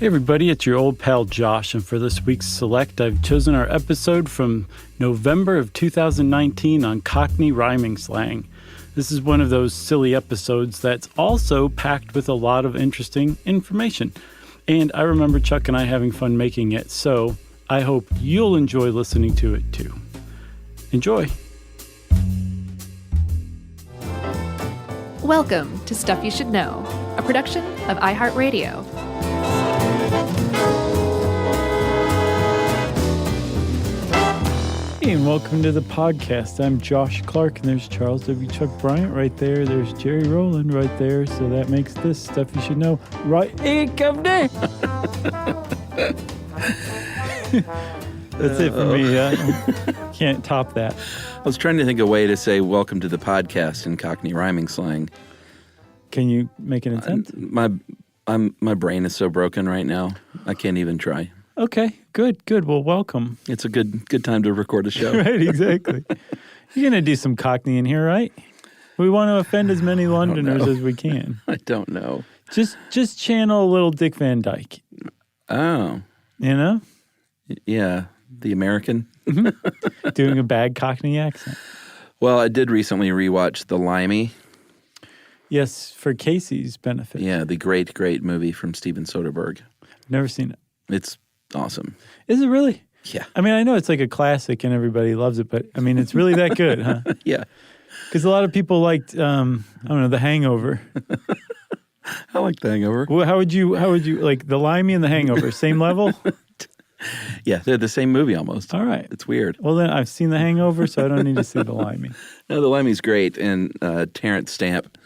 Hey everybody, it's your old pal Josh, and for this week's Select, I've chosen our episode from November of 2019 on Cockney Rhyming Slang. This is one of those silly episodes that's also packed with a lot of interesting information. And I remember Chuck and I having fun making it, so I hope you'll enjoy listening to it too. Enjoy! Welcome to Stuff You Should Know, a production of iHeartRadio. Hey, and welcome to the podcast. I'm Josh Clark, and there's Charles W. Chuck Bryant right there. There's Jerry Rowland right there, so that makes this Stuff You Should Know right. Hey, come there! That's it for me. Can't top that. I was trying to think of a way to say welcome to the podcast in Cockney Rhyming Slang. Can you make an attempt? My brain is so broken right now. I can't even try. Okay, good. Well, welcome. It's a good time to record a show. Right, exactly. You're going to do some Cockney in here, right? We want to offend as many Londoners as we can. I don't know. Just channel a little Dick Van Dyke. Oh. You know? Yeah, the American. Doing a bad Cockney accent. Well, I did recently rewatch The Limey. Yes, for Casey's benefit. Yeah, the great movie from Steven Soderbergh. Never seen it. It's awesome. Is it really? Yeah. I mean, I know it's like a classic and everybody loves it, but I mean, it's really that good, huh? Yeah. Because a lot of people liked, I don't know, The Hangover. I like The Hangover. Well, how would you like The Limey and The Hangover? Same level? Yeah, they're the same movie almost. All right. It's weird. Well, then I've seen The Hangover, so I don't need to see The Limey. No, The Limey's great, and Terrence Stamp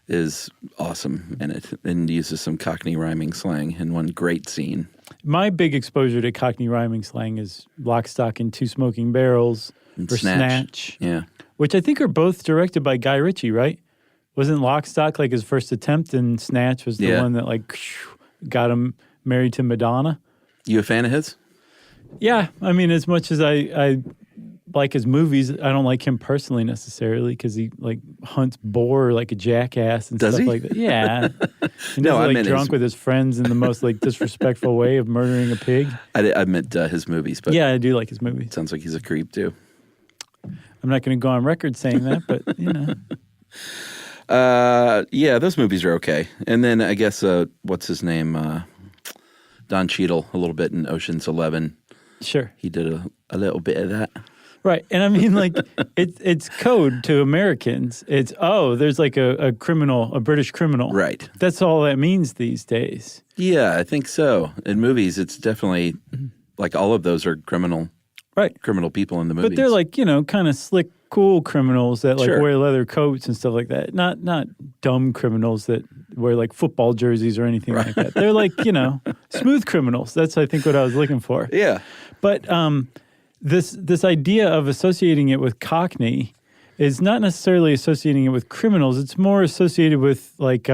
is awesome in it and uses some Cockney rhyming slang in one great scene. My big exposure to Cockney rhyming slang is Lock, Stock, and Two Smoking Barrels And or Snatch. Yeah. Which I think are both directed by Guy Ritchie, right? Wasn't Lock, Stock like his first attempt, and Snatch was the one that like got him married to Madonna? You a fan of his? Yeah. I mean, as much as I like his movies, I don't like him personally necessarily because he like hunts boar like a jackass and stuff like that. Yeah. And No, I like meant drunk with his friends in the most like disrespectful way of murdering a pig. I meant his movies, but yeah, I do like his movies. Sounds like he's a creep too. I'm not going to go on record saying that, but you know. Yeah, those movies are okay. And then I guess what's his name? Don Cheadle a little bit in Ocean's 11. Sure. He did a little bit of that. Right. And I mean, like, it's code to Americans. It's, there's like a criminal, a British criminal. Right. That's all that means these days. Yeah, I think so. In movies, it's definitely, like all of those are criminal people in the movies. But they're like, kind of slick, cool criminals that like Sure. wear leather coats and stuff like that. Not dumb criminals that wear like football jerseys or anything like that. They're like, smooth criminals. That's, I think, what I was looking for. Yeah. But this idea of associating it with Cockney is not necessarily associating it with criminals. It's more associated with like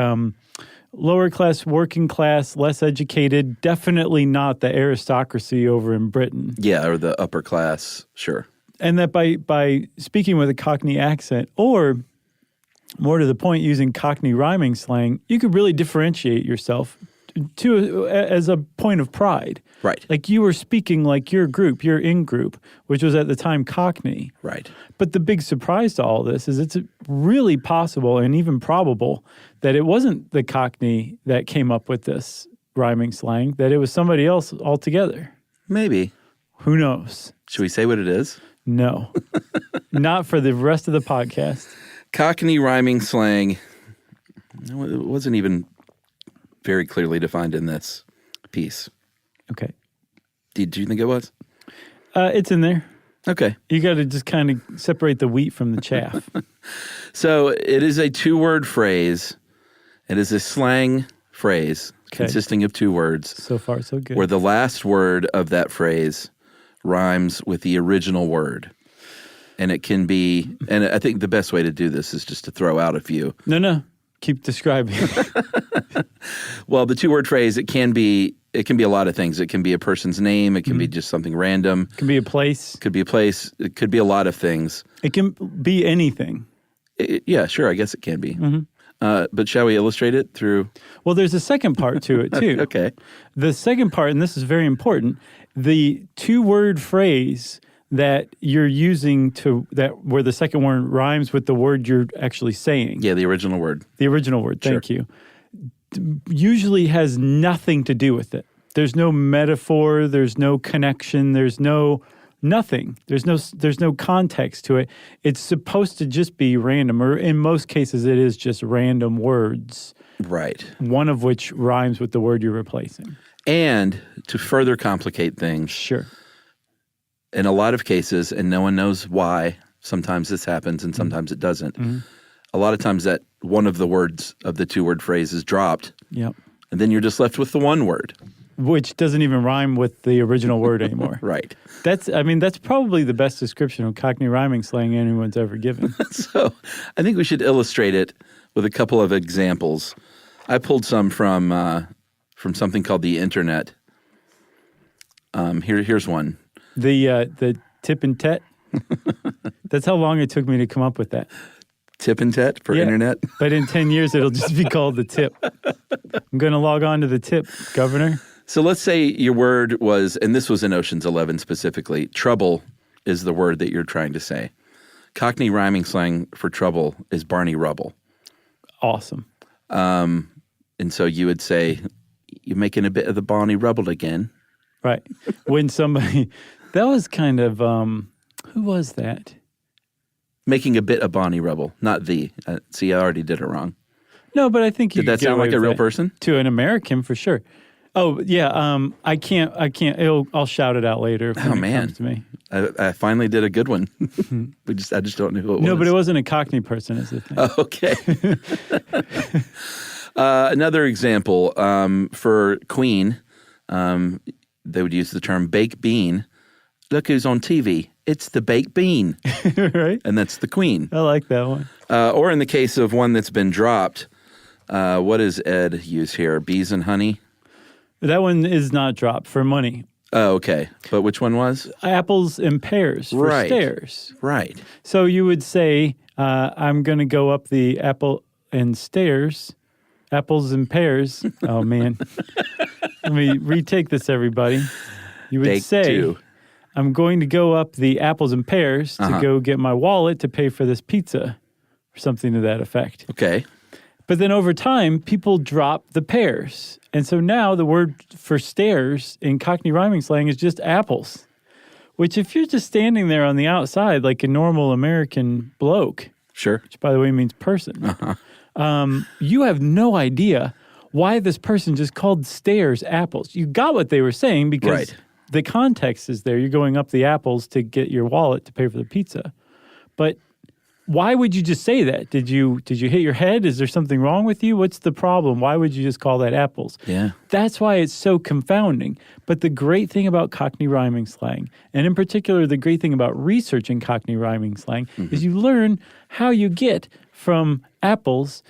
lower class, working class, less educated, definitely not the aristocracy over in Britain. Yeah, or the upper class, sure. And that by speaking with a Cockney accent, or more to the point, using Cockney rhyming slang, you could really differentiate yourself as a point of pride. Right. Like you were speaking like your group, your in-group, which was at the time Cockney. Right. But the big surprise to all this is it's really possible and even probable that it wasn't the Cockney that came up with this rhyming slang, that it was somebody else altogether. Maybe. Who knows? Should we say what it is? No. Not for the rest of the podcast. Cockney rhyming slang. It wasn't even very clearly defined in this piece. Okay. Do you think it was? It's in there. Okay. You got to just kind of separate the wheat from the chaff. So it is a two-word phrase. It is a slang phrase consisting of two words. So far, so good. Where the last word of that phrase rhymes with the original word. And it can be, and I think the best way to do this is just to throw out a few. No. Keep describing. Well, the two-word phrase, it can be a lot of things. It can be a person's name. It can be just something random. It can be a place. It could be a place. It could be a lot of things. It can be anything. Yeah, sure. I guess it can be. Mm-hmm. But shall we illustrate it through? Well, there's a second part to it, too. Okay. The second part, and this is very important, the two-word phrase that you're using where the second word rhymes with the word you're actually saying. Yeah, the original word. The original word, thank you. Usually has nothing to do with it. There's no metaphor, there's no connection, there's no nothing. There's no context to it. It's supposed to just be random, or in most cases it is just random words. Right. One of which rhymes with the word you're replacing. And to further complicate things, sure, in a lot of cases, and no one knows why, sometimes this happens and sometimes it doesn't. Mm-hmm. A lot of times that one of the words of the two-word phrase is dropped. Yep. And then you're just left with the one word. Which doesn't even rhyme with the original word anymore. Right. That's probably the best description of Cockney rhyming slang anyone's ever given. So I think we should illustrate it with a couple of examples. I pulled some from something called the internet. Here's one. The tip and tet. That's how long it took me to come up with that. Tip and tet for internet? But in 10 years, it'll just be called the tip. I'm going to log on to the tip, Governor. So let's say your word was, and this was in Ocean's 11 specifically, trouble is the word that you're trying to say. Cockney rhyming slang for trouble is Barney Rubble. Awesome. And so you would say, you're making a bit of the Barney Rubble again. Right. When somebody, that was kind of, who was that? Making a bit of Barney Rubble, not the. See, I already did it wrong. No, but I think you did that sound like a real person? To an American, for sure. Oh, yeah. I can't. I'll shout it out later. Oh, man. Comes to me. I finally did a good one. I just don't know who it was. No, but it wasn't a Cockney person, is the thing. Oh, okay. Another example for Queen, they would use the term baked bean. Look who's on TV. It's the baked bean. Right. And that's the Queen. I like that one. Or in the case of one that's been dropped, what does Ed use here? Bees and honey? That one is not dropped for money. Oh, okay. But which one was? Apples and pears for stairs. Right. So you would say, I'm going to go up the apple and stairs. Apples and pears. Oh, man. Let me retake this, everybody. You would Take say, two. I'm going to go up the apples and pears to go get my wallet to pay for this pizza, or something to that effect. Okay. But then over time, people drop the pears. And so now the word for stairs in Cockney rhyming slang is just apples, which if you're just standing there on the outside like a normal American bloke, Sure. which by the way means person, you have no idea why this person just called stairs apples. You got what they were saying because the context is there. You're going up the apples to get your wallet to pay for the pizza. But why would you just say that? Did you hit your head? Is there something wrong with you? What's the problem? Why would you just call that apples? Yeah. That's why it's so confounding. But the great thing about Cockney rhyming slang, and in particular the great thing about researching Cockney rhyming slang, is you learn how you get from apples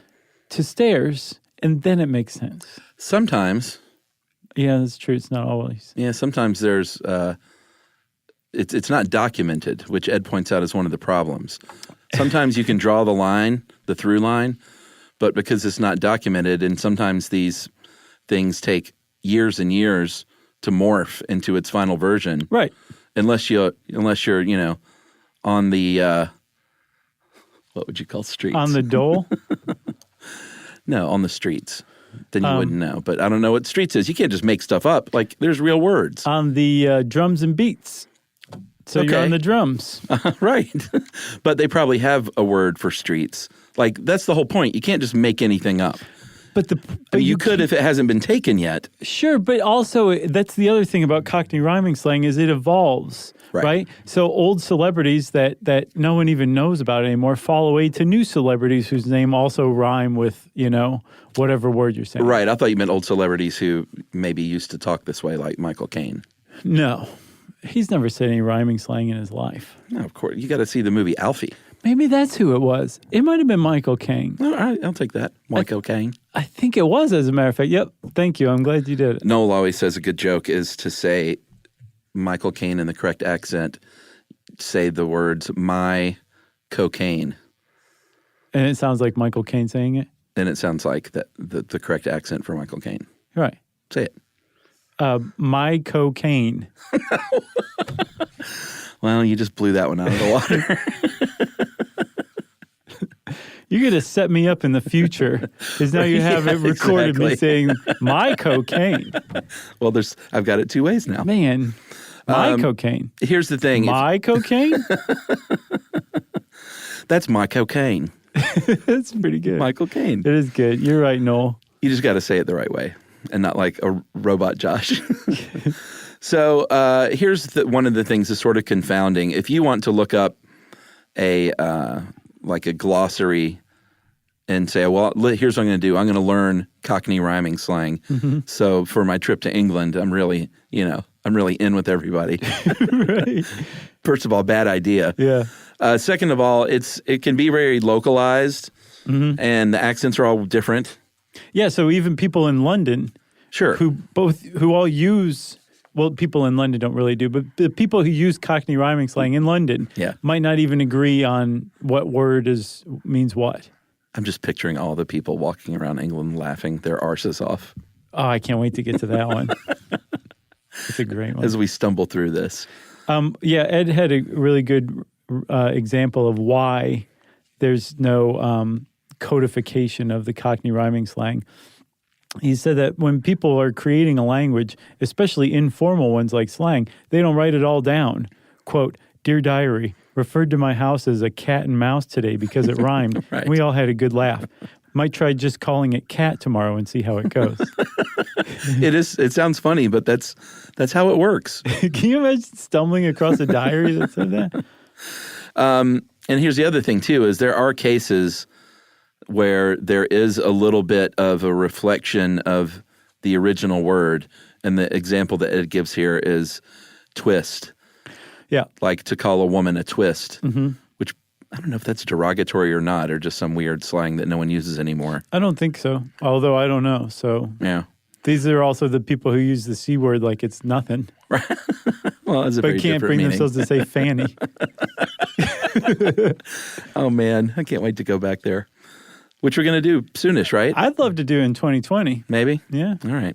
to stairs, and then it makes sense. Sometimes. Yeah, that's true. It's not always. Yeah, sometimes there's, it's not documented, which Ed points out is one of the problems. Sometimes you can draw the line, the through line, but because it's not documented, and sometimes these things take years and years to morph into its final version. Right. Unless you're, on the, what would you call streets? On the dole? No, on the streets. Then you wouldn't know. But I don't know what streets is. You can't just make stuff up. Like, there's real words. On the drums and beats. So you're on the drums. Right. But they probably have a word for streets. Like, that's the whole point. You can't just make anything up. But you could if it hasn't been taken yet. Sure, but also that's the other thing about Cockney rhyming slang is it evolves, right? So old celebrities that no one even knows about anymore fall away to new celebrities whose name also rhyme with, whatever word you're saying. Right. I thought you meant old celebrities who maybe used to talk this way, like Michael Caine. No. He's never said any rhyming slang in his life. No, of course. You got to see the movie Alfie. Maybe that's who it was. It might have been Michael Caine. All right, I'll take that. Michael Caine. I think it was, as a matter of fact. Yep. Thank you. I'm glad you did it. Noel always says a good joke is to say Michael Caine in the correct accent, say the words, my cocaine. And it sounds like Michael Caine saying it? And it sounds like the correct accent for Michael Caine. Right. Say it. My cocaine. Well, you just blew that one out of the water. You're going to set me up in the future because now you have it recorded me saying my cocaine. Well, I've got it two ways now. Man, my cocaine. Here's the thing. My cocaine? That's my cocaine. That's pretty good. Michael Caine. It is good. You're right, Noel. You just got to say it the right way and not like a robot Josh. So here's one of the things that's sort of confounding. If you want to look up a glossary and say, well, here's what I'm going to do. I'm going to learn Cockney rhyming slang. Mm-hmm. So for my trip to England, I'm really in with everybody. Right. First of all, bad idea. Yeah. Second of all, it can be very localized, and the accents are all different. Yeah, so even people in London, sure, who all use, well, people in London don't really do, but the people who use Cockney rhyming slang in London might not even agree on what word means what. I'm just picturing all the people walking around England laughing their arses off. Oh, I can't wait to get to that one. It's a great one. As we stumble through this. Ed had a really good example of why there's no codification of the Cockney rhyming slang. He said that when people are creating a language, especially informal ones like slang, they don't write it all down. Quote, "Dear diary, referred to my house as a cat and mouse today because it rhymed. Right. We all had a good laugh. Might try just calling it cat tomorrow and see how it goes." It sounds funny, but that's how it works. Can you imagine stumbling across a diary that said that? And here's the other thing, too, is there are cases where there is a little bit of a reflection of the original word. And the example that Ed gives here is twist. Yeah. Like to call a woman a twist, which I don't know if that's derogatory or not, or just some weird slang that no one uses anymore. I don't think so, although I don't know. So yeah. These are also the people who use the C word like it's nothing. Right. Well, it's a very can't bring meaning. themselves to say fanny. Oh, man. I can't wait to go back there. Which we're going to do soonish, right? I'd love to do in 2020. Maybe? Yeah. All right.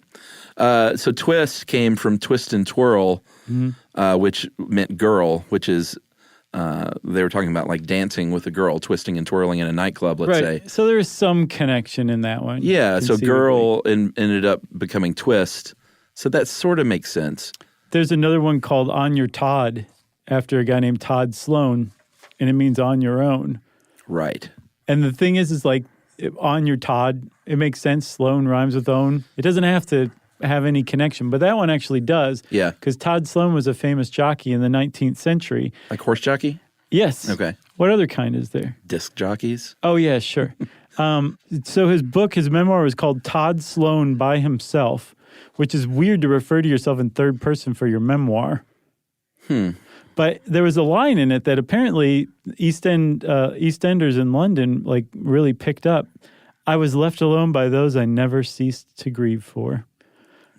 So twist came from twist and twirl, which meant girl, which is, they were talking about like dancing with a girl, twisting and twirling in a nightclub, let's say. So there's some connection in that one. Yeah. So girl ended up becoming twist. So that sort of makes sense. There's another one called On Your Todd after a guy named Todd Sloan, and it means on your own. Right. And the thing is like, on your Todd, it makes sense. Sloan rhymes with own. It doesn't have to have any connection, but that one actually does. Yeah. Because Todd Sloan was a famous jockey in the 19th century. Like horse jockey? Yes. Okay. What other kind is there? Disc jockeys? Oh, yeah, sure. So his memoir was called Todd Sloan by Himself, which is weird to refer to yourself in third person for your memoir. But there was a line in it that apparently EastEnders in London like really picked up. I was left alone by those I never ceased to grieve for.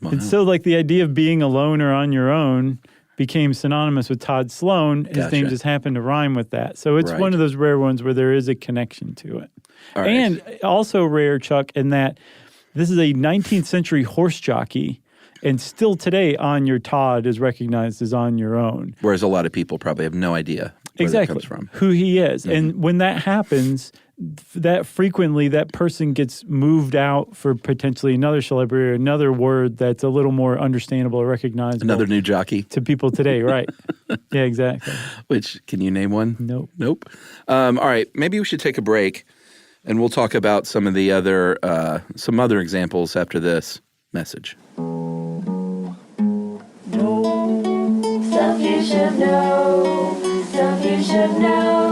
Wow. And so like the idea of being alone or on your own became synonymous with Todd Sloan. His name just happened to rhyme with that. So it's one of those rare ones where there is a connection to it. All right. And also rare, Chuck, in that this is a 19th century horse jockey. And still today, On Your Todd is recognized as on your own. Whereas a lot of people probably have no idea where that comes from. Who he is. Mm-hmm. And when that happens, that frequently that person gets moved out for potentially another celebrity or another word that's a little more understandable or recognizable. Another new jockey. To people today, right. Yeah, exactly. Which, can you name one? Nope. All right, maybe we should take a break and we'll talk about some of the other, some other examples after this message. Stuff you should know, stuff you should know.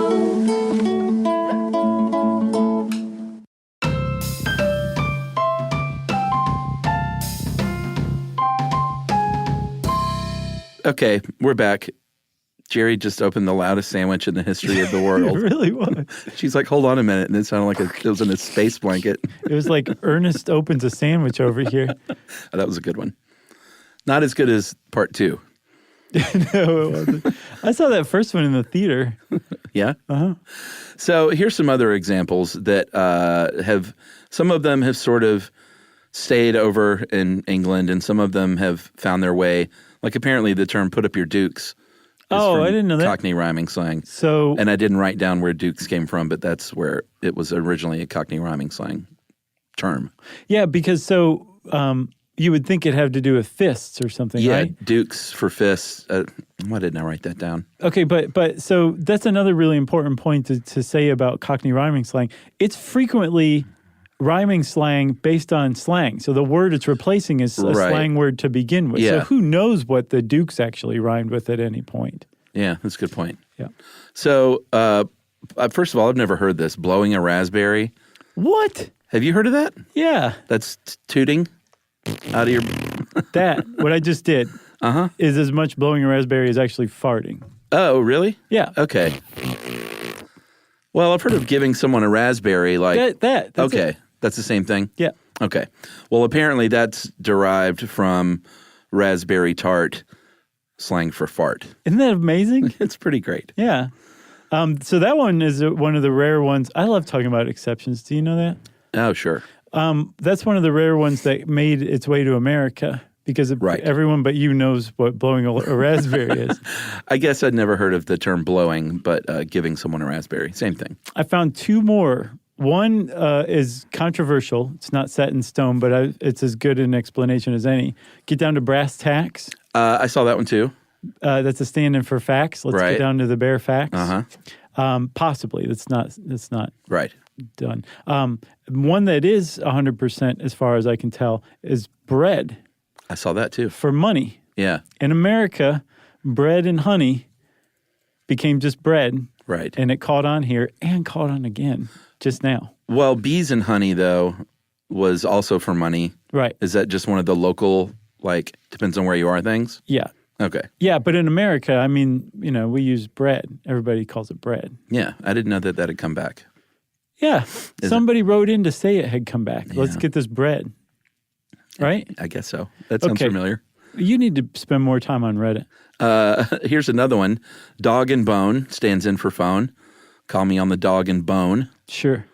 Okay, we're back. Jerry just opened the loudest sandwich in the history of the world. It really was. She's like, hold on a minute. And it sounded like it was in a space blanket. It was like Ernest opens a sandwich over here. Oh, that was a good one. Not as good as part two. No, it wasn't. I saw that first one in the theater. Yeah? Uh-huh. So here's some other examples that some of them have sort of stayed over in England, and some of them have found their way. Like apparently the term "put up your dukes" is Oh, from I didn't know that. Cockney Rhyming Slang. So, And I didn't write down where dukes came from, but that's where it was originally a Cockney Rhyming Slang term. yeah, because you would think it had to do with fists or something, Yeah, right? dukes for fists. Why didn't I write that down? Okay, but so that's another really important point to say about Cockney rhyming slang. It's frequently rhyming slang based on slang. So the word it's replacing is a Right. slang word to begin with. So Yeah. who knows what the Dukes actually rhymed with at any point? Yeah, that's a good point. Yeah. So, first of all, I've never heard this. Blowing a raspberry. What? Have you heard of that? Yeah, That's tooting out of your... what I just did is as much blowing a raspberry as actually farting. Oh, really? Yeah. Okay. Well, I've heard of giving someone a raspberry, like... That's okay. it. That's the same thing? Yeah. Okay. Well, apparently that's derived from raspberry tart, slang for fart. Isn't that amazing? It's pretty great. Yeah. So that one is one of the rare ones. I love talking about exceptions. Do you know that? Oh, sure. That's one of the rare ones that made its way to America because Right. everyone but you knows what blowing a raspberry is. I guess I'd never heard of the term blowing, but giving someone a raspberry, same thing. I found two more. One is controversial. It's not set in stone, but it's as good an explanation as any. Get down to brass tacks. I saw that one too. That's a stand-in for facts. Let's Right. get down to the bare facts. Uh-huh. Possibly. That's not Right. done. One that is 100%, as far as I can tell, is bread I saw that too. for money. Yeah. In America, bread and honey became just bread, Right. and it caught on here and caught on again just now. Well, bees and honey, though, was also for money. Right. Is that just one of the local, like, depends on where you are things? Yeah. Okay. Yeah, but in America, I mean, we use bread. Everybody calls it bread. Yeah. I didn't know that had come back. Yeah. Somebody wrote in to say it had come back. Let's Yeah. get this bread. Right? I guess so. That sounds Okay. familiar. You need to spend more time on Reddit. Here's another one. Dog and bone stands in for phone. Call me on the dog and bone. Sure.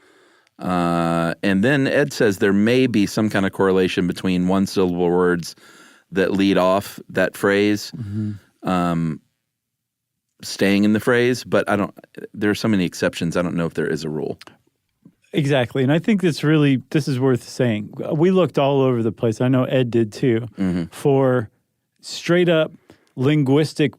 And then Ed says there may be some kind of correlation between one-syllable words that lead off that phrase, staying in the phrase, but there are so many exceptions, I don't know if there is a rule. Exactly. And I think this is worth saying. We looked all over the place. I know Ed did too, for straight up linguistic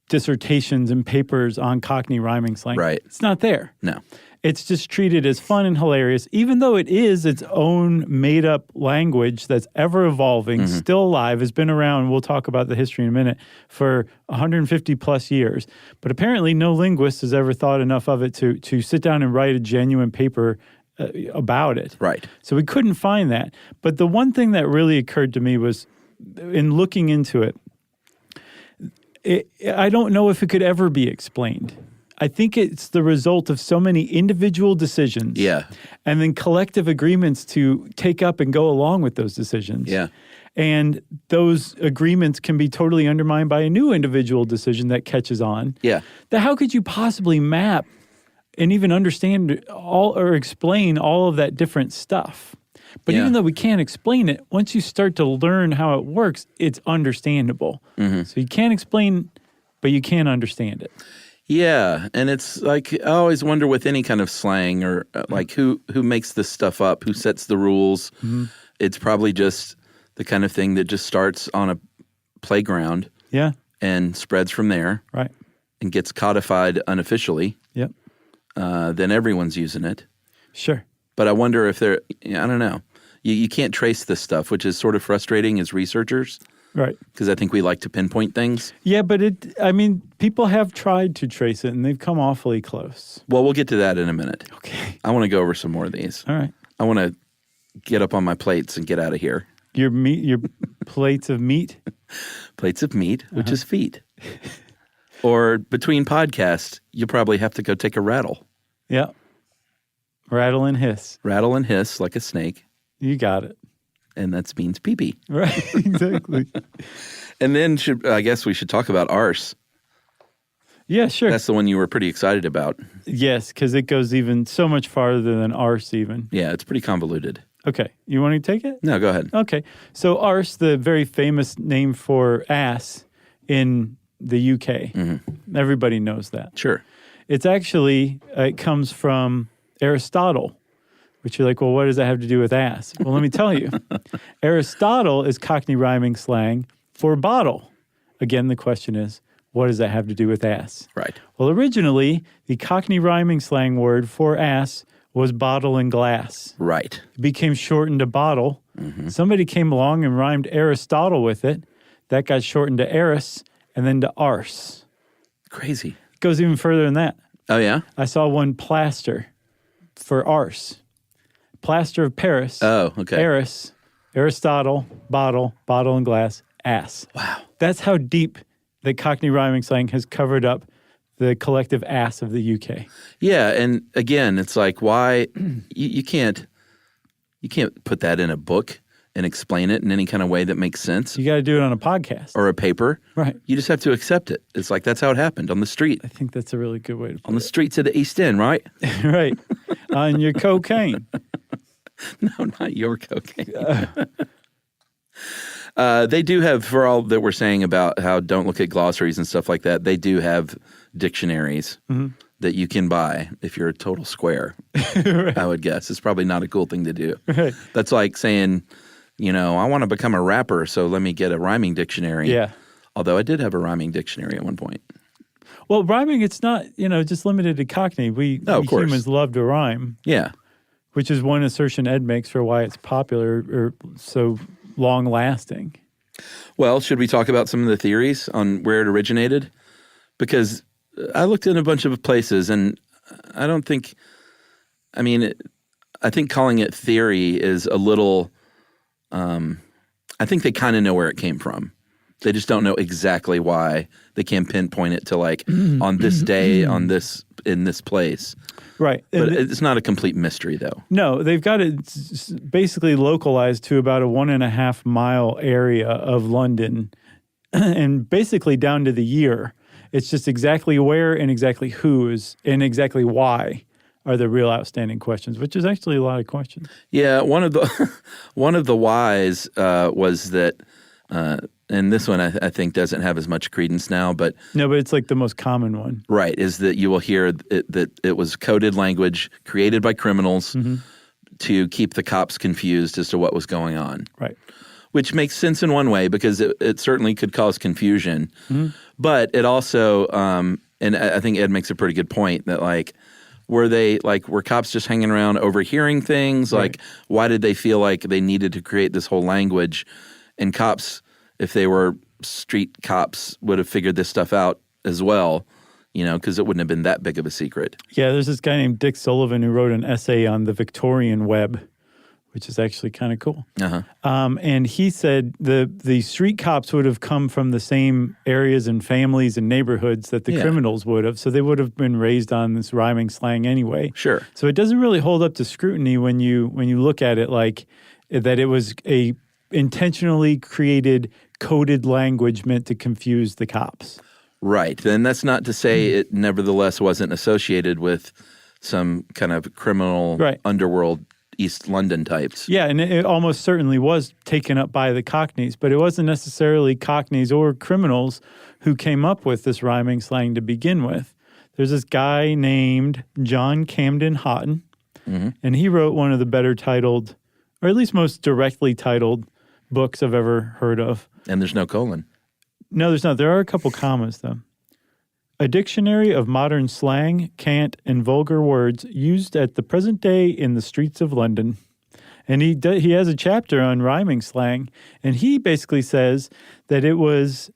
dissertations and papers on Cockney rhyming slang. Right. It's not there. No. It's just treated as fun and hilarious, even though it is its own made-up language that's ever-evolving, still alive, has been around, we'll talk about the history in a minute, for 150-plus years. But apparently no linguist has ever thought enough of it to sit down and write a genuine paper about it. Right. So we couldn't find that. But the one thing that really occurred to me was, in looking into it, I don't know if it could ever be explained. I think it's the result of so many individual decisions. Yeah. And then collective agreements to take up and go along with those decisions. Yeah. And those agreements can be totally undermined by a new individual decision that catches on. Yeah. How could you possibly map and even understand all or explain all of that different stuff? But Yeah. even though we can't explain it, once you start to learn how it works, it's understandable. So you can't explain, but you can understand it. Yeah, and it's like I always wonder with any kind of slang or like who makes this stuff up, who sets the rules. It's probably just the kind of thing that just starts on a playground Yeah. and spreads from there Right. and gets codified unofficially. Yep. Then everyone's using it. Sure. But I wonder if I don't know. You can't trace this stuff, which is sort of frustrating as researchers Right. because I think we like to pinpoint things. Yeah, but people have tried to trace it and they've come awfully close. Well, we'll get to that in a minute. Okay. I want to go over some more of these. All right. I want to get up on my plates and get out of here. Your plates of meat? Plates of meat, which is feet. Or between podcasts, you'll probably have to go take a rattle. Yeah. Rattle and hiss. Rattle and hiss like a snake, You got it. and that means pee-pee. Right. Exactly. And then I guess we should talk about arse. Yeah, sure. That's the one you were pretty excited about. Yes, because it goes even so much farther than arse even. Yeah, it's pretty convoluted. Okay. You want to take it? No, go ahead. Okay. So arse, the very famous name for ass in the UK. Mm-hmm. Everybody knows that. Sure. It's actually, it comes from Aristotle, which you're like, well, what does that have to do with ass? Well, let me tell you. Aristotle is Cockney rhyming slang for bottle. Again, the question is, what does that have to do with ass? Right. Well, originally, the Cockney rhyming slang word for ass was bottle and glass. Right. It became shortened to bottle. Mm-hmm. Somebody came along and rhymed Aristotle with it. That got shortened to Aris and then to arse. Crazy. It goes even further than that. Oh, yeah? I saw one plaster for arse. Plaster of Paris. Oh, okay. Aris, Aristotle, bottle and glass, ass. Wow. That's how deep the Cockney rhyming slang has covered up the collective ass of the UK. Yeah, and again, it's like, why you can't put that in a book and explain it in any kind of way that makes sense. You got to do it on a podcast. Or a paper. Right. You just have to accept it. It's like, that's how it happened on the street. I think that's a really good way to put it. On the streets of the East End, right? Right. On your cocaine. No, not your cocaine. They do have, for all that we're saying about how don't look at glossaries and stuff like that, they do have dictionaries that you can buy if you're a total square, right. I would guess. It's probably not a cool thing to do. Right. That's like saying, I want to become a rapper, so let me get a rhyming dictionary. Yeah. Although I did have a rhyming dictionary at one point. Well, rhyming, it's not, just limited to Cockney. We humans love to rhyme. Yeah. Which is one assertion Ed makes for why it's popular or so long-lasting. Well, should we talk about some of the theories on where it originated? Because I looked in a bunch of places, and I think calling it theory is a little, I think they kind of know where it came from. They just don't know exactly why. They can't pinpoint it to like on this day, in this place. Right. But it's not a complete mystery, though. No, they've got it basically localized to about a 1.5 mile area of London and basically down to the year. It's just exactly where and exactly who is and exactly why are the real outstanding questions, which is actually a lot of questions. Yeah, one of the whys was that, and this one I think doesn't have as much credence now, but it's like the most common one. Right, is that you will hear that it was coded language created by criminals to keep the cops confused as to what was going on. Right. Which makes sense in one way because it certainly could cause confusion. But it also, and I think Ed makes a pretty good point that were cops just hanging around overhearing things? Right. Like, why did they feel like they needed to create this whole language? And cops, if they were street cops, would have figured this stuff out as well, because it wouldn't have been that big of a secret. Yeah, there's this guy named Dick Sullivan who wrote an essay on the Victorian web, which is actually kind of cool. And he said the street cops would have come from the same areas and families and neighborhoods that the criminals would have, so they would have been raised on this rhyming slang anyway. Sure. So it doesn't really hold up to scrutiny when you look at it like that it was a intentionally created coded language meant to confuse the cops. Right. And that's not to say it nevertheless wasn't associated with some kind of criminal underworld East London types. Yeah, and it almost certainly was taken up by the Cockneys, but it wasn't necessarily Cockneys or criminals who came up with this rhyming slang to begin with. There's this guy named John Camden Houghton, and he wrote one of the better titled, or at least most directly titled, books I've ever heard of. And there's no colon. No, there's not. There are a couple commas, though. A dictionary of modern slang, cant, and vulgar words used at the present day in the streets of London. And he has a chapter on rhyming slang, and he basically says that it was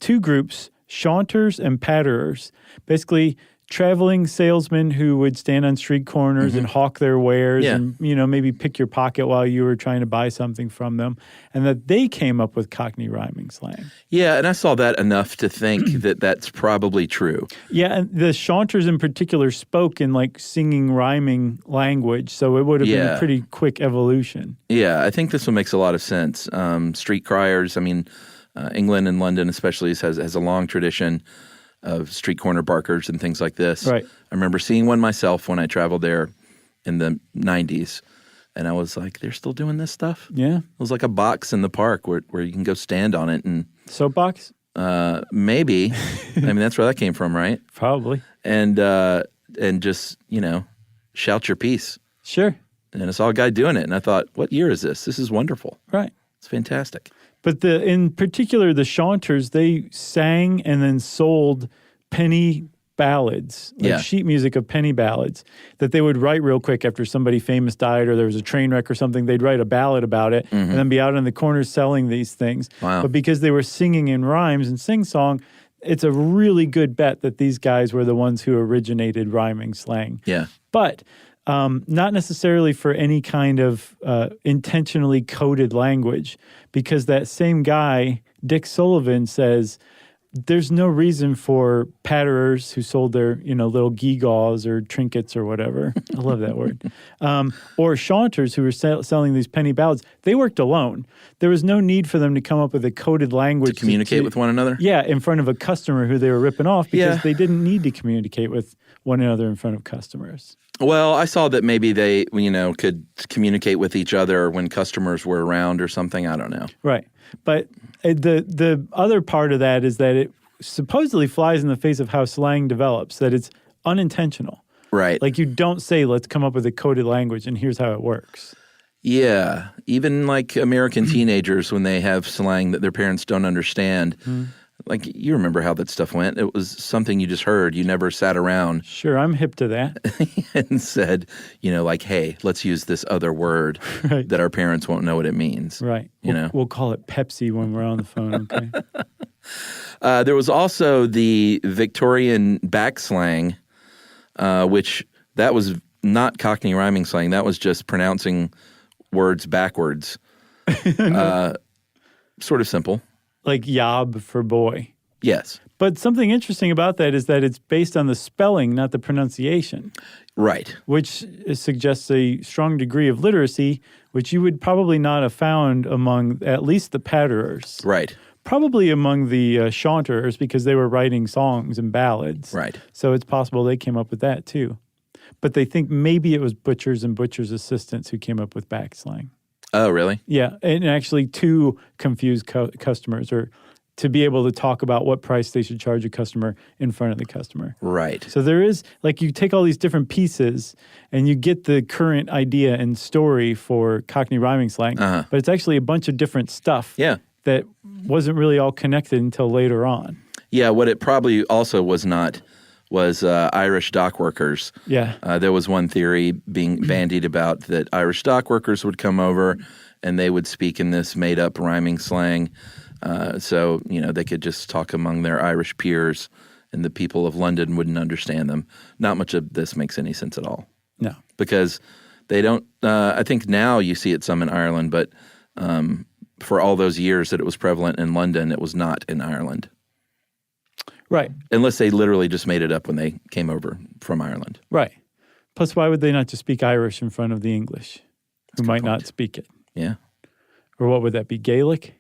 two groups, chaunters and patterers, basically traveling salesmen who would stand on street corners and hawk their wares and, maybe pick your pocket while you were trying to buy something from them, and that they came up with Cockney rhyming slang. Yeah, and I saw that enough to think that that's probably true. Yeah, and the chaunters in particular spoke in singing rhyming language, so it would have been a pretty quick evolution. Yeah, I think this one makes a lot of sense. Street criers, England and London especially has a long tradition of street corner barkers and things like this. Right. I remember seeing one myself when I traveled there in the 90s, and I was like, they're still doing this stuff? Yeah. It was like a box in the park where you can go stand on it and Soapbox? maybe. I mean, that's where that came from, right? Probably. And just, shout your piece. Sure. And I saw a guy doing it, and I thought, what year is this? This is wonderful. Right. It's fantastic. But in particular, the chanters, they sang and then sold penny ballads, like sheet music of penny ballads that they would write real quick after somebody famous died or there was a train wreck or something. They'd write a ballad about it and then be out in the corners selling these things. Wow. But because they were singing in rhymes and sing-song, it's a really good bet that these guys were the ones who originated rhyming slang. Yeah. But not necessarily for any kind of intentionally coded language, because that same guy, Dick Sullivan, says there's no reason for patterers who sold their, little gewgaws or trinkets or whatever. I love that word. Or chanters who were selling these penny ballads. They worked alone. There was no need for them to come up with a coded language To communicate with one another? Yeah, in front of a customer who they were ripping off, because they didn't need to communicate with one another in front of customers. Well, I saw that maybe they, could communicate with each other when customers were around or something. I don't know. Right. But the other part of that is that it supposedly flies in the face of how slang develops, that it's unintentional. Right. Like you don't say, let's come up with a coded language and here's how it works. Yeah. Even like American teenagers, when they have slang that their parents don't understand, like you remember how that stuff went. It was something you just heard. You never sat around. Sure, I'm hip to that. And said, like, hey, let's use this other word that our parents won't know what it means. Right. We'll call it Pepsi when we're on the phone, okay? There was also the Victorian Backs slang, which that was not Cockney rhyming slang. That was just pronouncing words backwards. Sort of simple. Like yob for boy. Yes. But something interesting about that is that it's based on the spelling, not the pronunciation. Right. Which suggests a strong degree of literacy, which you would probably not have found among at least the patterers. Right. Probably among the chanters, because they were writing songs and ballads. Right. So it's possible they came up with that too. But they think maybe it was butchers and butchers' assistants who came up with back slang. Oh, really? Yeah, and actually to confuse customers, or to be able to talk about what price they should charge a customer in front of the customer. Right. So there is, like, you take all these different pieces and you get the current idea and story for Cockney rhyming slang, but it's actually a bunch of different stuff that wasn't really all connected until later on. Yeah, what it probably also was not was Irish dock workers. Yeah. There was one theory being bandied about that Irish dock workers would come over and they would speak in this made-up rhyming slang. So, they could just talk among their Irish peers and the people of London wouldn't understand them. Not much of this makes any sense at all. No. Because they don't I think now you see it some in Ireland, but for all those years that it was prevalent in London, it was not in Ireland. Right. Unless they literally just made it up when they came over from Ireland. Right. Plus, why would they not just speak Irish in front of the English, who might not speak it? Yeah. Or what would that be, Gaelic?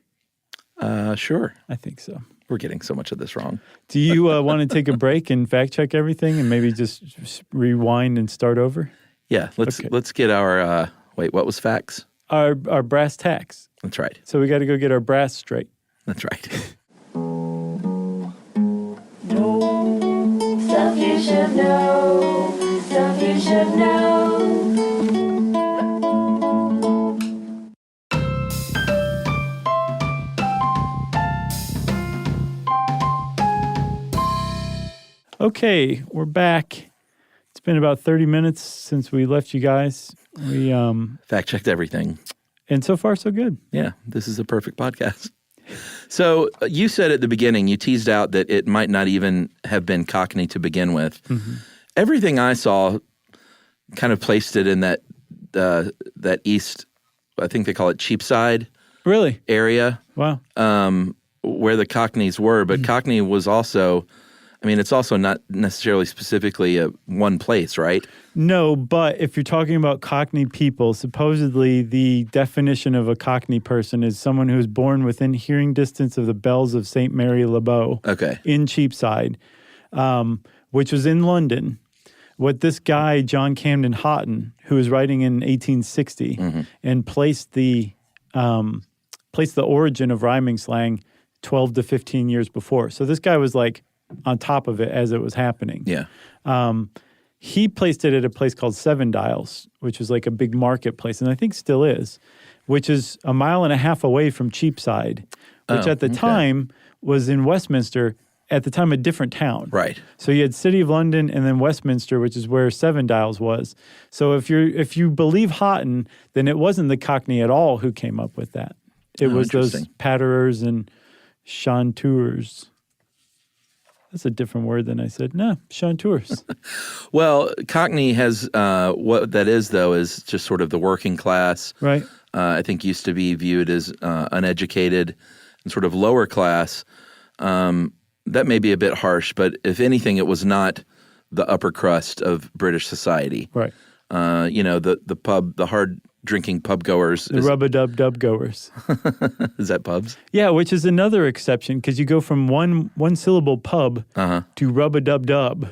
Sure. I think so. We're getting so much of this wrong. Do you want to take a break and fact check everything and maybe just rewind and start over? Yeah. Let's get our, what was facts? Our brass tacks. That's right. So we got to go get our brass straight. That's right. Stuff you should know. Stuff you should know. Okay, we're back. It's been about 30 minutes since we left you guys. We fact-checked everything. And so far, so good. Yeah, this is a perfect podcast. So you said at the beginning, you teased out that it might not even have been Cockney to begin with. Mm-hmm. Everything I saw kind of placed it in that east, I think they call it Cheapside. Really? Area. Wow. Where the Cockneys were. But Cockney was also, I mean, it's also not necessarily specifically one place, right? No, but if you're talking about Cockney people, supposedly the definition of a Cockney person is someone who is born within hearing distance of the bells of St. Mary Le Bow in Cheapside, which was in London. What this guy, John Camden Houghton, who was writing in 1860 and placed the origin of rhyming slang 12 to 15 years before. So this guy was like on top of it as it was happening. Yeah. He placed it at a place called Seven Dials, which was like a big marketplace, and I think still is, which is a mile and a half away from Cheapside, which at the time was in Westminster, at the time a different town. Right. So you had City of London and then Westminster, which is where Seven Dials was. So if you believe Houghton, then it wasn't the Cockney at all who came up with that. It was those patterers and chanteurs. That's a different word than I said. No, chanteurs. Well, Cockney has what that is, though, is just sort of the working class. Right. I think used to be viewed as uneducated and sort of lower class. That may be a bit harsh, but if anything, it was not the upper crust of British society. Right. The hard drinking pub goers. The rub-a-dub-dub goers. Is that pubs? Yeah, which is another exception because you go from one syllable pub to rub-a-dub-dub,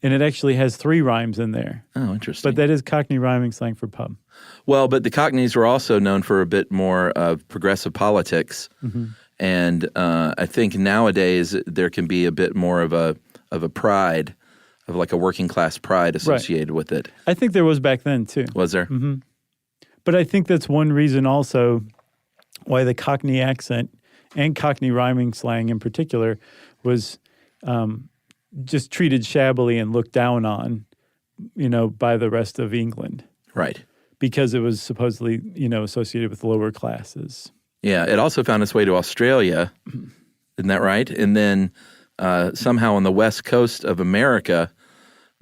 and it actually has 3 rhymes in there. Oh, interesting. But that is Cockney rhyming slang for pub. Well, but the Cockneys were also known for a bit more of progressive politics, and I think nowadays there can be a bit more of a pride, of like a working class pride associated with it. I think there was back then too. Was there? Mm-hmm. But I think that's one reason also why the Cockney accent and Cockney rhyming slang in particular was just treated shabbily and looked down on, by the rest of England. Right. Because it was supposedly, associated with lower classes. Yeah, it also found its way to Australia, isn't that right? And then somehow on the west coast of America,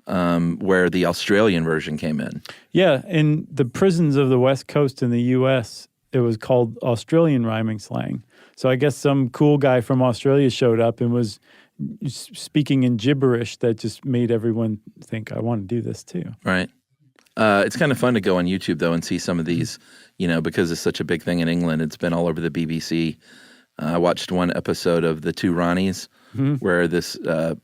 where the Australian version came in. Yeah, in the prisons of the West Coast in the U.S., it was called Australian rhyming slang. So I guess some cool guy from Australia showed up and was speaking in gibberish that just made everyone think, I want to do this too. Right. It's kind of fun to go on YouTube, though, and see some of these, because it's such a big thing in England. It's been all over the BBC. I watched one episode of The Two Ronnies, where this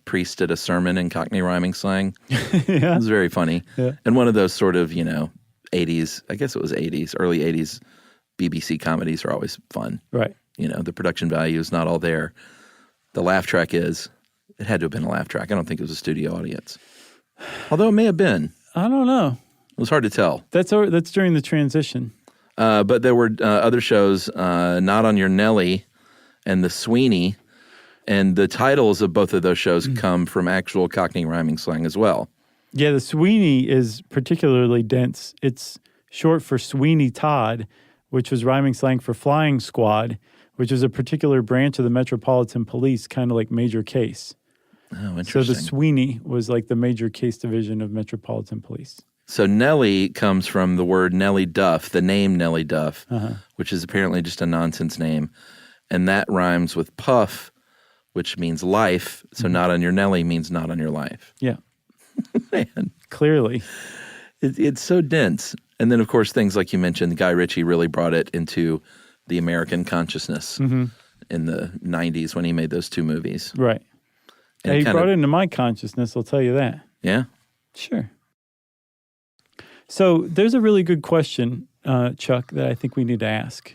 priest did a sermon in Cockney rhyming slang. It was very funny. Yeah. And one of those sort of, 80s, I guess it was 80s, early 80s BBC comedies are always fun. Right. The production value is not all there. The laugh track is. It had to have been a laugh track. I don't think it was a studio audience. Although it may have been. I don't know. It was hard to tell. That's during the transition. But there were other shows, Not on Your Nelly and The Sweeney, and the titles of both of those shows come from actual Cockney rhyming slang as well. Yeah, The Sweeney is particularly dense. It's short for Sweeney Todd, which was rhyming slang for flying squad, which is a particular branch of the Metropolitan Police, kind of like Major Case. Oh, interesting. So the Sweeney was like the Major Case division of Metropolitan Police. So Nelly comes from the word Nellie Duff, the name Nellie Duff, which is apparently just a nonsense name. And that rhymes with puff, which means life. So not on your Nelly means not on your life. Yeah. Man. Clearly. It's so dense. And then, of course, things like you mentioned, Guy Ritchie really brought it into the American consciousness in the 90s when he made those 2 movies. Right. And he brought it into my consciousness, I'll tell you that. Yeah? Sure. So there's a really good question, Chuck, that I think we need to ask.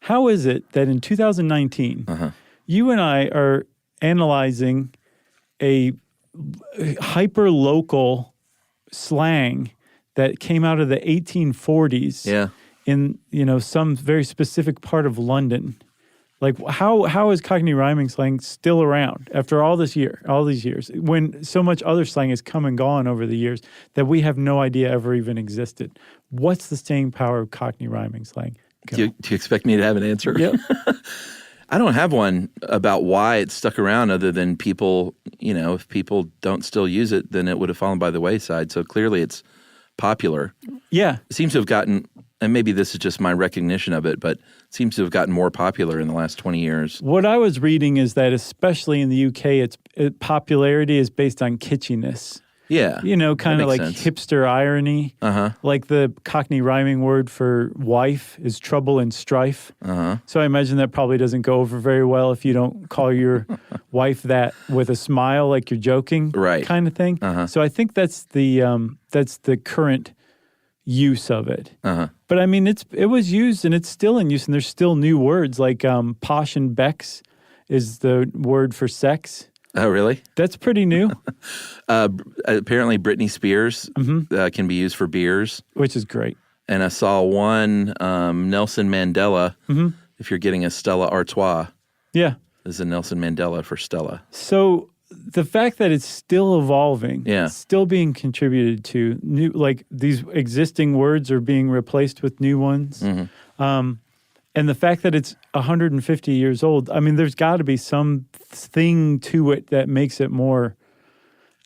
How is it that in 2019, you and I are analyzing a hyper-local slang that came out of the 1840s in, some very specific part of London? Like, how is Cockney rhyming slang still around after all these years, when so much other slang has come and gone over the years that we have no idea ever even existed? What's the staying power of Cockney rhyming slang? Do you expect me to have an answer? Yep. I don't have one about why it's stuck around other than people, if people don't still use it, then it would have fallen by the wayside. So clearly it's popular. Yeah. It seems to have gotten and maybe this is just my recognition of it, but it seems to have gotten more popular in the last 20 years. What I was reading is that especially in the UK, its popularity is based on kitschiness. Yeah. You know, kind of like sense. hipster irony. Uh-huh. Like the Cockney rhyming word for wife is trouble and strife. Uh-huh. So I imagine that probably doesn't go over very well if you don't call your wife that with a smile, like you're joking, Right. kind of thing. Uh-huh. So I think that's the current use of it. Uh-huh. But I mean, it was used and it's still in use, and there's still new words like posh and Becks is the word for sex. Oh, really? That's pretty new, Apparently Britney Spears can be used for beers. which is great. And I saw one Nelson Mandela, if you're getting a Stella Artois, Yeah. is a Nelson Mandela for Stella. So the fact that it's still evolving, Yeah. still being contributed to, new, like these existing words are being replaced with new ones. And the fact that it's 150 years old, I mean, there's got to be something to it that makes it more.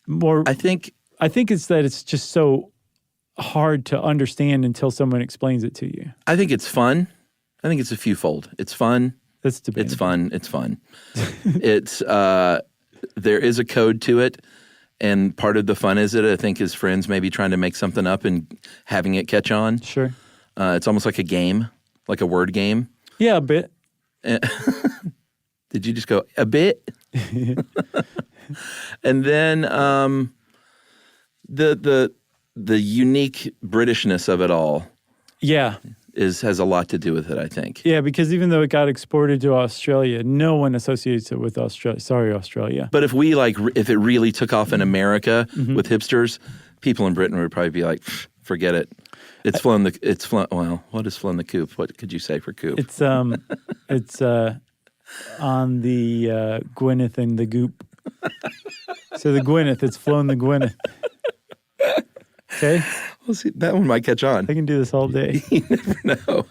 I think it's that it's just so hard to understand until someone explains it to you. it's fun. I think it's a fewfold. It's fun. That's debatable. It's fun. It's fun. It's there is a code to it, and part of the fun is I think his friends maybe trying to make something up and having it catch on. Sure. It's almost like a game, like a word game. Yeah, a bit. Did you just go a bit? And then the unique Britishness of it all Yeah. has a lot to do with it, I think. Yeah, because even though it got exported to Australia, no one associates it with Australia. Sorry, Australia. But if if it really took off in America with hipsters, people in Britain would probably be like, forget it. Well, what is flown the coop? What could you say for coop? It's on the Gwyneth and the Goop. So the Gwyneth, it's flown the Gwyneth. Okay? Well, see, that one might catch on. I can do this all day. You never know.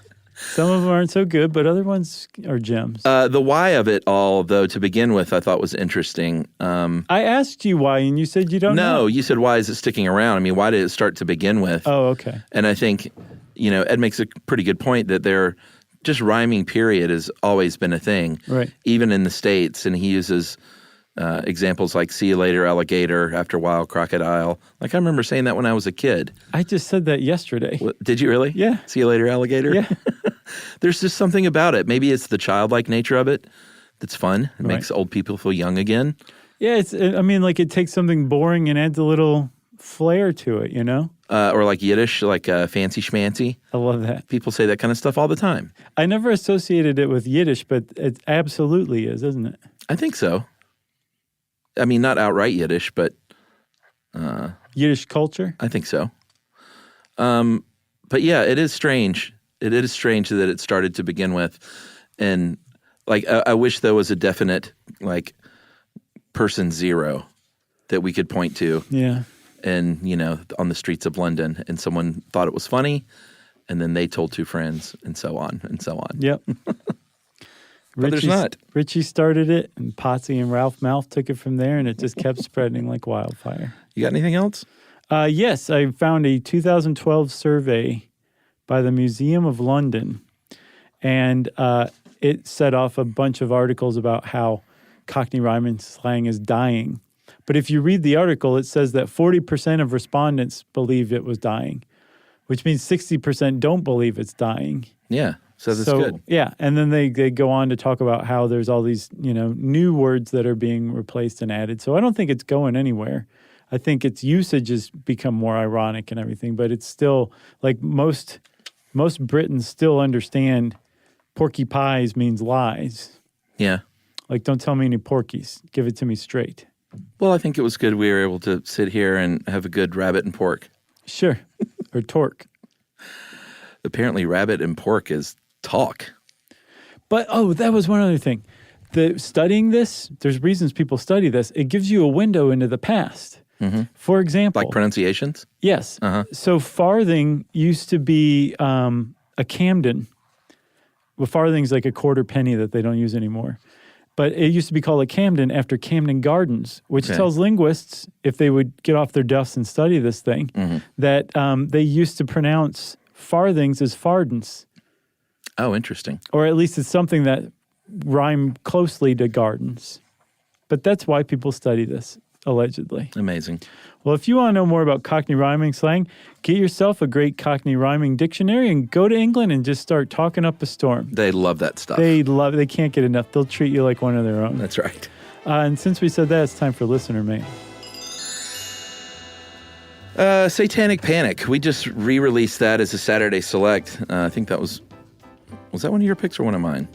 Some of them aren't so good, but other ones are gems. The why of it all, though, to begin with, I thought was interesting. I asked you why, and you said you don't know. No, you said, why is it sticking around? I mean, why did it start to begin with? Oh, okay. And I think, Ed makes a pretty good point that just rhyming period has always been a thing. Right. Even in the States. And he uses examples like see you later, alligator, after a while, crocodile. Like, I remember saying that when I was a kid. I just said that yesterday. What, did you really? Yeah. See you later, alligator? Yeah. There's just something about it. Maybe it's the childlike nature of it that's fun. It makes old people feel young again. Yeah, it takes something boring and adds a little flair to it, you know? Or like Yiddish, like fancy schmancy. I love that. People say that kind of stuff all the time. I never associated it with Yiddish, but it absolutely is, isn't it? I think so. I mean, not outright Yiddish, but Yiddish culture? I think so. But yeah, it is strange. It is strange that it started to begin with. And like, I wish there was a definite, like, person zero that we could point to. Yeah. And, on the streets of London, and someone thought it was funny, and then they told two friends, and so on, and so on. Yep. But there's not. Richie started it, and Potsy and Ralph Mouth took it from there, and it just kept spreading like wildfire. You got anything else? Yes, I found a 2012 survey by the Museum of London, and it set off a bunch of articles about how Cockney rhyming slang is dying. But if you read the article, it says that 40% of respondents believe it was dying, which means 60% don't believe it's dying. Yeah, so that's good. Yeah, and then they go on to talk about how there's all these, new words that are being replaced and added. So I don't think it's going anywhere. I think its usage has become more ironic and everything, but it's still, like, most Britons still understand porky pies means lies. Yeah. Like, don't tell me any porkies. Give it to me straight. Well, I think it was good we were able to sit here and have a good rabbit and pork. Sure. Or torque. Apparently rabbit and pork is talk. But, that was one other thing. Studying this, there's reasons people study this. It gives you a window into the past. Mm-hmm. For example. Like pronunciations? Yes. Uh-huh. So farthing used to be a Camden. Well, farthing's like a quarter penny that they don't use anymore. But it used to be called a Camden after Camden Gardens, which tells linguists, if they would get off their duffs and study this thing, that they used to pronounce farthings is fardens. Oh, interesting. Or at least it's something that rhyme closely to gardens. But that's why people study this, allegedly. Amazing. Well, if you want to know more about Cockney rhyming slang, get yourself a great Cockney rhyming dictionary and go to England and just start talking up a storm. They love that stuff. They can't get enough. They'll treat you like one of their own. That's right. And since we said that, it's time for listener mail. Satanic Panic. We just re-released that as a Saturday Select. I think that was that one of your picks or one of mine?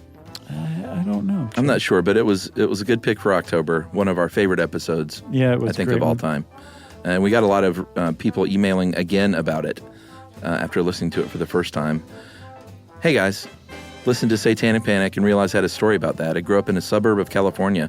I don't know. I'm not sure, but it was a good pick for October. One of our favorite episodes. Yeah, it was. I think a great of all one. time. And we got a lot of people emailing again about it after listening to it for the first time. Hey guys, listened to Satanic Panic and realized I had a story about that. I grew up in a suburb of California.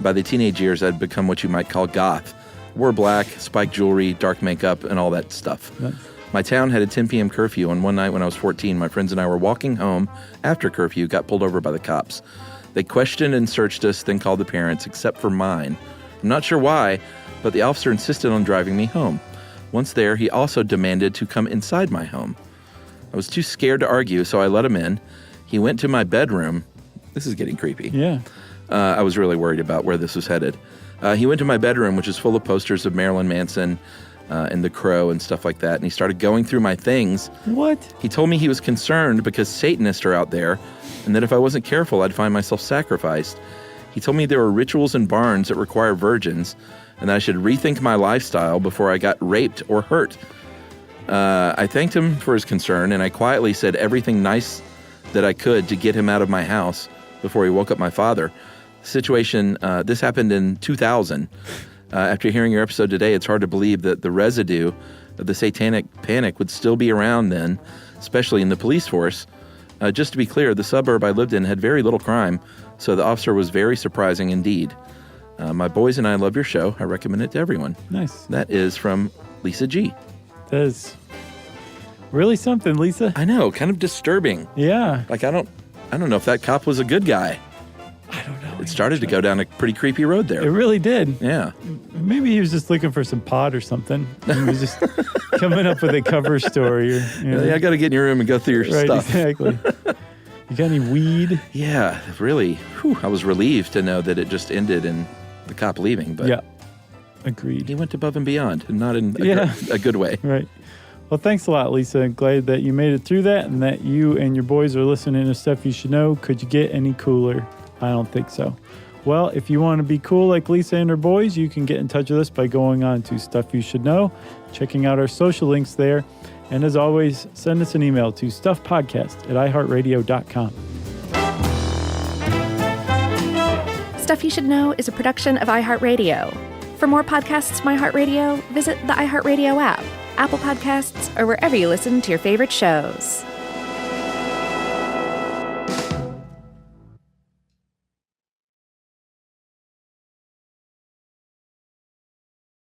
By the teenage years, I'd become what you might call goth. Wore black, spiked jewelry, dark makeup, and all that stuff. Nice. My town had a 10 p.m. curfew, and one night when I was 14, my friends and I were walking home after curfew, got pulled over by the cops. They questioned and searched us, then called the parents, except for mine. I'm not sure why, but the officer insisted on driving me home. Once there, he also demanded to come inside my home. I was too scared to argue, so I let him in. He went to my bedroom. This is getting creepy. Yeah. I was really worried about where this was headed. He went to my bedroom, which is full of posters of Marilyn Manson and The Crow and stuff like that, and he started going through my things. What? He told me he was concerned because Satanists are out there, and that if I wasn't careful, I'd find myself sacrificed. He told me there were rituals in barns that require virgins, and that I should rethink my lifestyle before I got raped or hurt. I thanked him for his concern, and I quietly said everything nice that I could to get him out of my house before he woke up my father. Situation, this happened in 2000. After hearing your episode today, it's hard to believe that the residue of the Satanic Panic would still be around then, especially in the police force. Just to be clear, the suburb I lived in had very little crime, so the officer was very surprising indeed. My boys and I love your show. I recommend it to everyone. Nice. That is from Lisa G. That is really something, Lisa. I know, kind of disturbing. Yeah. Like I don't know if that cop was a good guy. I don't know. It started to go down a pretty creepy road It there. really did. Yeah. Maybe he was just looking for some pot or something. He was just coming up with a cover story. Or, Yeah, I got to get in your room and go through your right, stuff. exactly. You got any weed? Yeah, really. Whew, I was relieved to know that it just ended in the cop leaving, but Yeah. Agreed. he went above and beyond, and not in Yeah. a good way. Right. Well, thanks a lot, Lisa. I'm glad that you made it through that and that you and your boys are listening to Stuff You Should Know. Could you get any cooler? I don't think so. Well, if you want to be cool like Lisa and her boys, you can get in touch with us by going on to Stuff You Should Know, checking out our social links there. And as always, send us an email to stuffpodcast@iheartradio.com. Stuff You Should Know is a production of iHeartRadio. For more podcasts from iHeartRadio, visit the iHeartRadio app, Apple Podcasts, or wherever you listen to your favorite shows.